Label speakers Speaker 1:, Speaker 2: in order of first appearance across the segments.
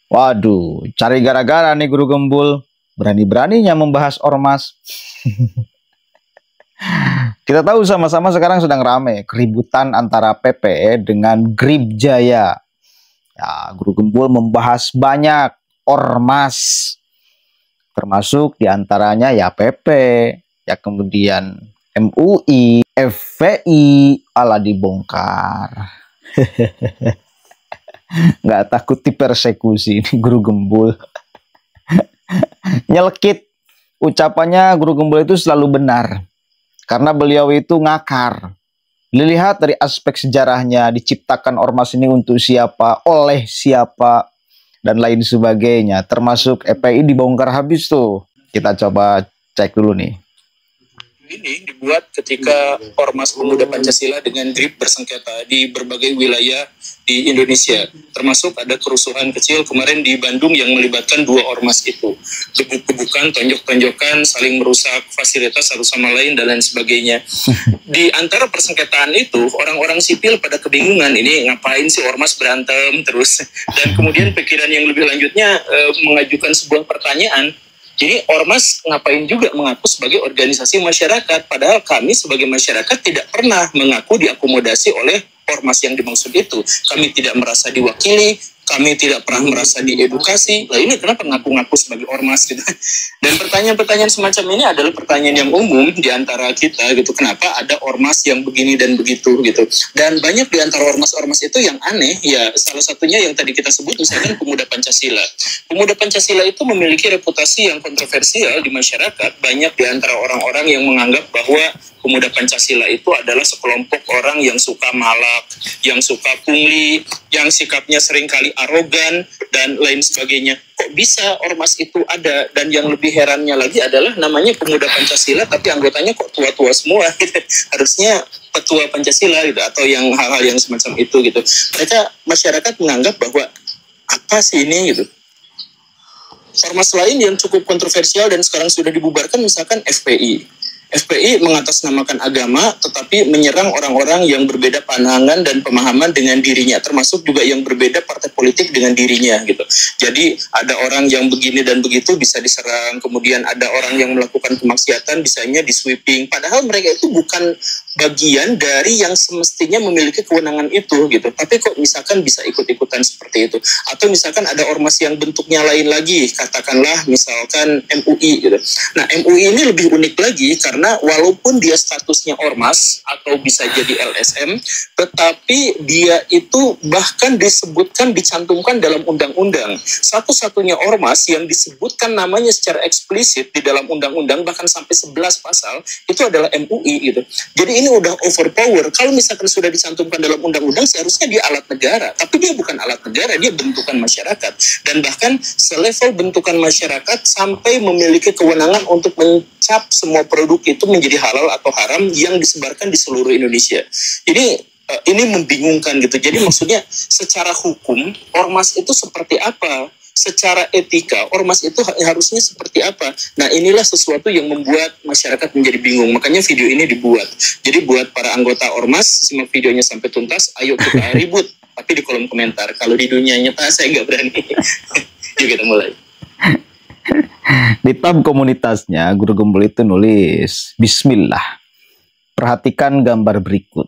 Speaker 1: Waduh, cari gara-gara nih Guru Gembul. Berani-beraninya membahas ormas. Kita tahu sama-sama sekarang sedang rame keributan antara PP dengan Grip Jaya. Ya, Guru Gembul membahas banyak ormas, termasuk diantaranya ya PP, ya kemudian MUI, FPI, ala dibongkar. Nggak takut dipersekusi ini Guru Gembul. Nyelekit, ucapannya Guru Gembul itu selalu benar. Karena beliau itu ngakar. Dilihat dari aspek sejarahnya, diciptakan ormas ini untuk siapa, oleh siapa, dan lain sebagainya. Termasuk FPI dibongkar habis tuh. Kita coba cek dulu nih.
Speaker 2: Ini dibuat ketika Ormas Pemuda Pancasila dengan Grip bersengketa di berbagai wilayah di Indonesia. Termasuk ada kerusuhan kecil kemarin di Bandung yang melibatkan dua ormas itu. Gebuk-gebukan, tonjok-tonjokan, saling merusak fasilitas satu sama lain, dan lain sebagainya. Di antara persengketaan itu, orang-orang sipil pada kebingungan, ini ngapain sih ormas berantem terus. Dan kemudian pikiran yang lebih lanjutnya mengajukan sebuah pertanyaan. Jadi ormas ngapain juga mengaku sebagai organisasi masyarakat, padahal kami sebagai masyarakat tidak pernah mengaku diakomodasi oleh ormas yang dimaksud itu. Kami tidak merasa diwakili, kami tidak pernah merasa diedukasi. Lah ini kenapa ngaku-ngaku sebagai ormas gitu. Dan pertanyaan-pertanyaan semacam ini adalah pertanyaan yang umum di antara kita gitu. Kenapa ada ormas yang begini dan begitu gitu. Dan banyak di antara ormas-ormas itu yang aneh, ya salah satunya yang tadi kita sebut misalkan Pemuda Pancasila. Pemuda Pancasila itu memiliki reputasi yang kontroversial di masyarakat. Banyak di antara orang-orang yang menganggap bahwa Pemuda Pancasila itu adalah sekelompok orang yang suka malak, yang suka pungli, yang sikapnya seringkali arogan, dan lain sebagainya. Kok bisa ormas itu ada? Dan yang lebih herannya lagi adalah namanya Pemuda Pancasila, tapi anggotanya kok tua-tua semua. Harusnya petua Pancasila gitu, atau yang hal-hal yang semacam itu gitu. Masyarakat menganggap bahwa apa sih ini gitu. Ormas lain yang cukup kontroversial dan sekarang sudah dibubarkan misalkan FPI. FPI mengatasnamakan agama tetapi menyerang orang-orang yang berbeda pandangan dan pemahaman dengan dirinya, termasuk juga yang berbeda partai politik dengan dirinya gitu. Jadi ada orang yang begini dan begitu bisa diserang, kemudian ada orang yang melakukan kemaksiatan bisanya di sweeping, padahal mereka itu bukan bagian dari yang semestinya memiliki kewenangan itu gitu. Tapi kok misalkan bisa ikut-ikutan seperti itu. Atau misalkan ada ormas yang bentuknya lain lagi, katakanlah misalkan MUI gitu. Nah, MUI ini lebih unik lagi karena walaupun dia statusnya ormas atau bisa jadi LSM, tetapi dia itu bahkan disebutkan, dicantumkan dalam undang-undang. Satu-satunya ormas yang disebutkan namanya secara eksplisit di dalam undang-undang, bahkan sampai 11 pasal, itu adalah MUI gitu. Jadi ini udah overpower. Kalau misalkan sudah dicantumkan dalam undang-undang, seharusnya dia alat negara. Tapi dia bukan alat negara, dia bentukan masyarakat. Dan bahkan selevel bentukan masyarakat sampai memiliki kewenangan untuk mencap semua produk itu menjadi halal atau haram yang disebarkan di seluruh Indonesia. Jadi ini membingungkan gitu. Jadi maksudnya secara hukum ormas itu seperti apa? Secara etika ormas itu harusnya seperti apa? Nah, inilah sesuatu yang membuat masyarakat menjadi bingung. Makanya video ini dibuat. Jadi buat para anggota ormas, simak videonya sampai tuntas. Ayo kita ribut, tapi di kolom komentar. Kalau di dunia nyata saya nggak berani. Yuk kita mulai.
Speaker 1: Di tab komunitasnya, Guru Gembul itu nulis, Bismillah, perhatikan gambar berikut.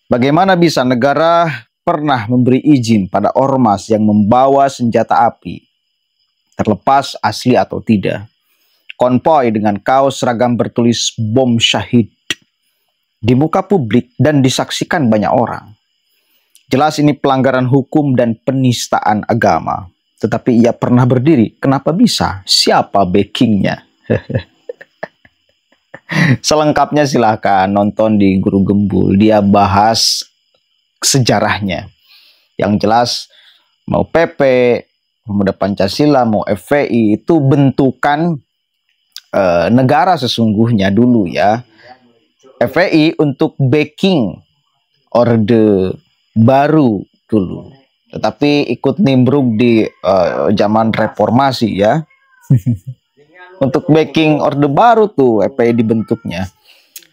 Speaker 1: Bagaimana bisa negara pernah memberi izin pada ormas yang membawa senjata api, terlepas asli atau tidak, konvoi dengan kaos seragam bertulis bom syahid, di muka publik dan disaksikan banyak orang. Jelas ini pelanggaran hukum dan penistaan agama. Tetapi ia pernah berdiri. Kenapa bisa? Siapa backingnya? Selengkapnya silahkan nonton di Guru Gembul. Dia bahas sejarahnya. Yang jelas mau PP, Pemuda Pancasila, mau FPI itu bentukan negara sesungguhnya dulu ya. FPI untuk backing Orde Baru dulu. Tetapi ikut nimbrung di zaman reformasi ya. Untuk backing Orde Baru tuh FPI dibentuknya.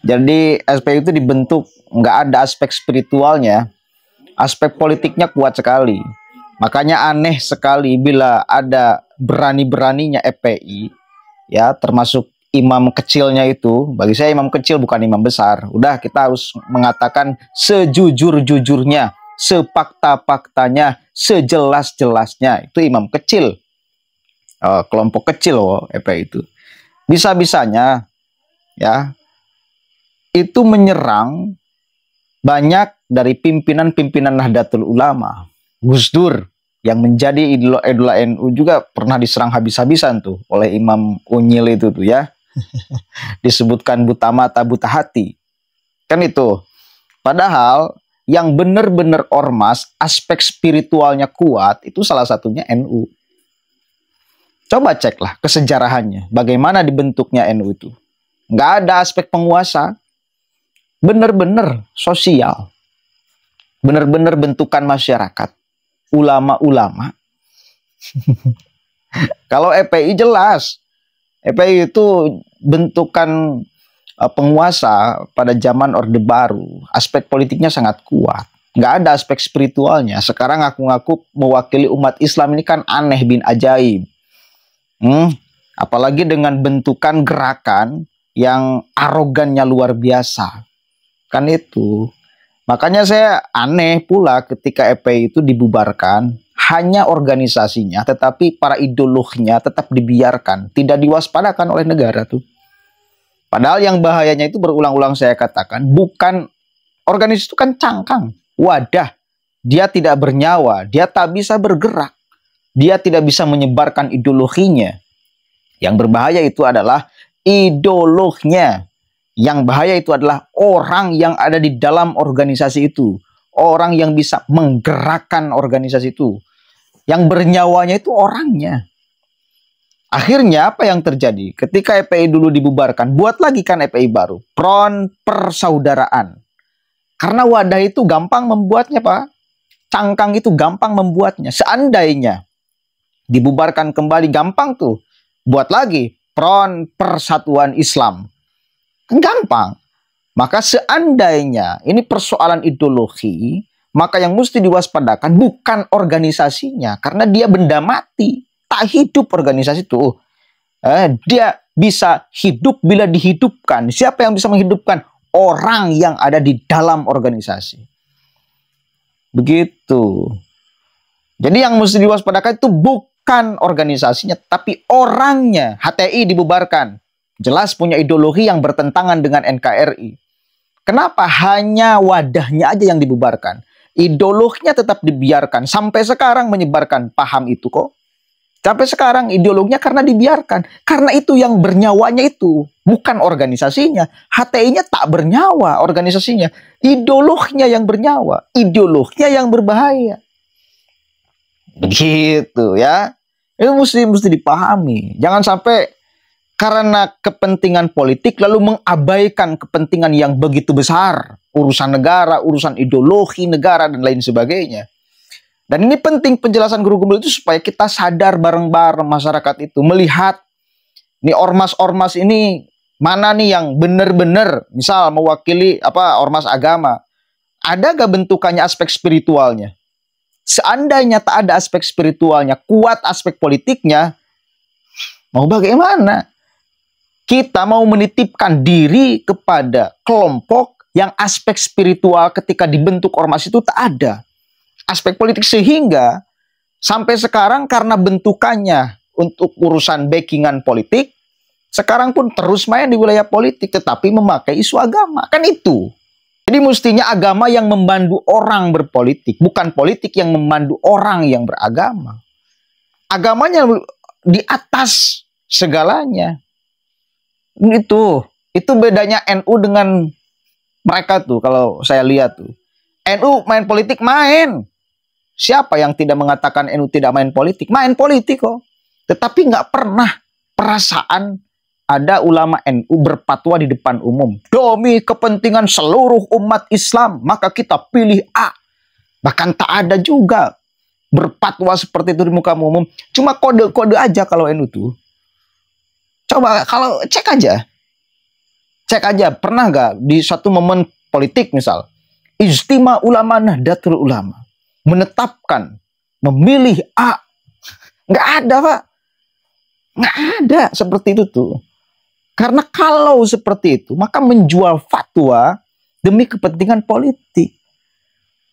Speaker 1: Jadi SPI itu dibentuk nggak ada aspek spiritualnya. Aspek politiknya kuat sekali. Makanya aneh sekali bila ada berani-beraninya FPI, ya termasuk imam kecilnya itu. Bagi saya imam kecil bukan imam besar. Udah, kita harus mengatakan sejujur-jujurnya, sepakta-faktanya, sejelas-jelasnya. Itu imam kecil, kelompok kecil FPI itu. Bisa-bisanya ya itu menyerang banyak dari pimpinan-pimpinan Nahdlatul Ulama. Gus Dur yang menjadi idola NU juga pernah diserang habis-habisan tuh oleh Imam Unyil itu tuh ya. Disebutkan buta mata, buta hati. Kan itu. Padahal yang benar-benar ormas, aspek spiritualnya kuat, itu salah satunya NU. Coba ceklah kesejarahannya. Bagaimana dibentuknya NU itu. Nggak ada aspek penguasa. Benar-benar sosial. Benar-benar bentukan masyarakat. Ulama-ulama. Kalau FPI jelas. FPI itu bentukan penguasa pada zaman Orde Baru. Aspek politiknya sangat kuat. Nggak ada aspek spiritualnya. Sekarang ngaku-ngaku mewakili umat Islam ini kan aneh bin ajaib. Apalagi dengan bentukan gerakan yang arogannya luar biasa. Kan itu. Makanya saya aneh pula ketika FPI itu dibubarkan. Hanya organisasinya, tetapi para ideolognya tetap dibiarkan. Tidak diwaspadakan oleh negara tuh. Padahal yang bahayanya itu berulang-ulang saya katakan. Bukan, organisasi itu kan cangkang. Wadah. Dia tidak bernyawa. Dia tak bisa bergerak. Dia tidak bisa menyebarkan ideologinya. Yang berbahaya itu adalah ideolognya. Yang bahaya itu adalah orang yang ada di dalam organisasi itu. Orang yang bisa menggerakkan organisasi itu. Yang bernyawa itu orangnya. Akhirnya apa yang terjadi? Ketika FPI dulu dibubarkan, buat lagi kan FPI baru. Front Persaudaraan. Karena wadah itu gampang membuatnya, Pak. Cangkang itu gampang membuatnya. Seandainya dibubarkan kembali, gampang tuh. Buat lagi Front Persatuan Islam. Gampang. Maka seandainya ini persoalan ideologi, maka yang mesti diwaspadakan bukan organisasinya. Karena dia benda mati. Tak hidup organisasi itu. Dia bisa hidup bila dihidupkan. Siapa yang bisa menghidupkan? Orang yang ada di dalam organisasi. Begitu. Jadi yang mesti diwaspadakan itu bukan organisasinya, tapi orangnya. HTI dibubarkan. Jelas punya ideologi yang bertentangan dengan NKRI. Kenapa hanya wadahnya aja yang dibubarkan? Ideologinya tetap dibiarkan. Sampai sekarang menyebarkan paham itu kok. Sampai sekarang ideologinya karena dibiarkan. Karena itu yang bernyawa itu. Bukan organisasinya. HTI-nya tak bernyawa organisasinya. Ideologinya yang bernyawa. Ideologinya yang berbahaya. Begitu ya. Itu mesti dipahami. Jangan sampai karena kepentingan politik lalu mengabaikan kepentingan yang begitu besar. Urusan negara, urusan ideologi negara, dan lain sebagainya. Dan ini penting penjelasan Guru Gembel itu supaya kita sadar bareng-bareng masyarakat itu. Melihat nih ormas-ormas ini mana nih yang benar-benar misal mewakili ormas agama. Ada gak bentukannya aspek spiritualnya? Seandainya tak ada aspek spiritualnya, kuat aspek politiknya, mau bagaimana? Kita mau menitipkan diri kepada kelompok yang aspek spiritual ketika dibentuk ormas itu tak ada. Aspek politik sehingga sampai sekarang karena bentukannya untuk urusan backingan politik, sekarang pun terus main di wilayah politik tetapi memakai isu agama. Kan itu. Jadi mestinya agama yang memandu orang berpolitik, bukan politik yang memandu orang yang beragama. Agamanya di atas segalanya. Itu bedanya NU dengan mereka tuh kalau saya lihat tuh. NU main politik main. Siapa yang tidak mengatakan NU tidak main politik? Main politik kok. Tetapi nggak pernah perasaan ada ulama NU berfatwa di depan umum. Demi kepentingan seluruh umat Islam, maka kita pilih A. Bahkan tak ada juga berfatwa seperti itu di muka umum. Cuma kode-kode aja kalau NU tuh. Coba kalau cek aja pernah nggak di suatu momen politik misal Ijtima Ulama Nahdlatul Ulama menetapkan memilih A. Nggak ada, Pak. Nggak ada seperti itu tuh. Karena kalau seperti itu, maka menjual fatwa demi kepentingan politik.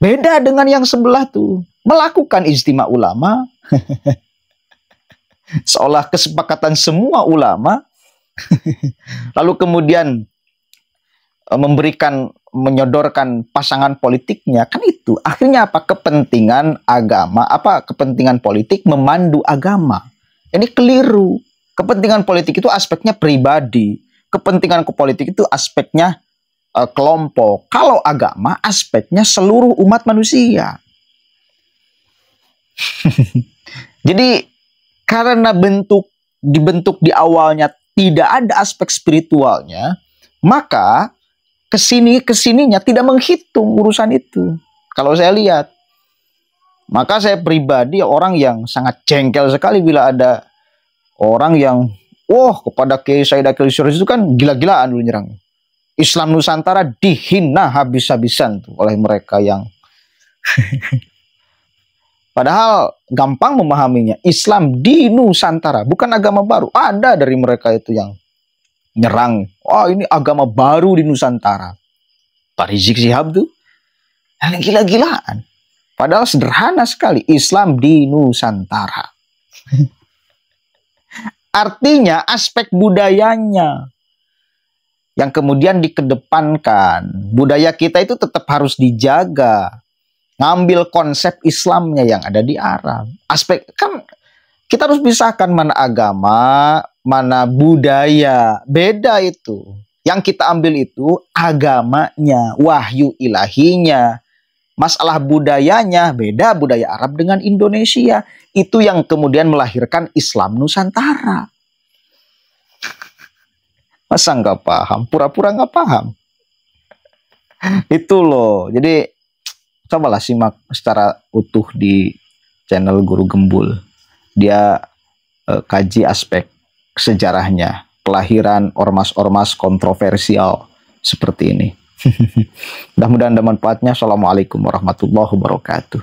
Speaker 1: Beda dengan yang sebelah tuh. Melakukan ijtima ulama. Seolah kesepakatan semua ulama. Lalu kemudian menyodorkan pasangan politiknya. Kan itu. Akhirnya apa? Kepentingan agama. Kepentingan politik memandu agama. Ini keliru. Kepentingan politik itu aspeknya pribadi. Kepentingan politik itu aspeknya kelompok. Kalau agama aspeknya seluruh umat manusia. Jadi karena dibentuk di awalnya tidak ada aspek spiritualnya, maka kesininya tidak menghitung urusan itu. Kalau saya lihat. Maka saya pribadi orang yang sangat jengkel sekali bila ada orang yang kepada Kiai Said Akil Siraj itu kan gila-gilaan dulu nyerang. Islam Nusantara dihina habis-habisan tuh oleh mereka yang padahal gampang memahaminya. Islam di Nusantara bukan agama baru. Ada dari mereka itu yang nyerang. Ini agama baru di Nusantara. Pak Rizik Syihab tuh gila-gilaan. Padahal sederhana sekali, Islam di Nusantara. Artinya aspek budayanya yang kemudian dikedepankan. Budaya kita itu tetap harus dijaga. Ngambil konsep Islamnya yang ada di Arab. Aspek kan kita harus pisahkan mana agama, mana budaya. Beda itu. Yang kita ambil itu agamanya, wahyu ilahinya. Masalah budayanya beda, budaya Arab dengan Indonesia. Itu yang kemudian melahirkan Islam Nusantara. Masa nggak paham? Pura-pura nggak paham. Itu loh. Jadi cobalah simak secara utuh di channel Guru Gembul. Dia kaji aspek sejarahnya. Kelahiran ormas-ormas kontroversial seperti ini. Mudah-mudahan ada manfaatnya. Assalamualaikum warahmatullahi wabarakatuh.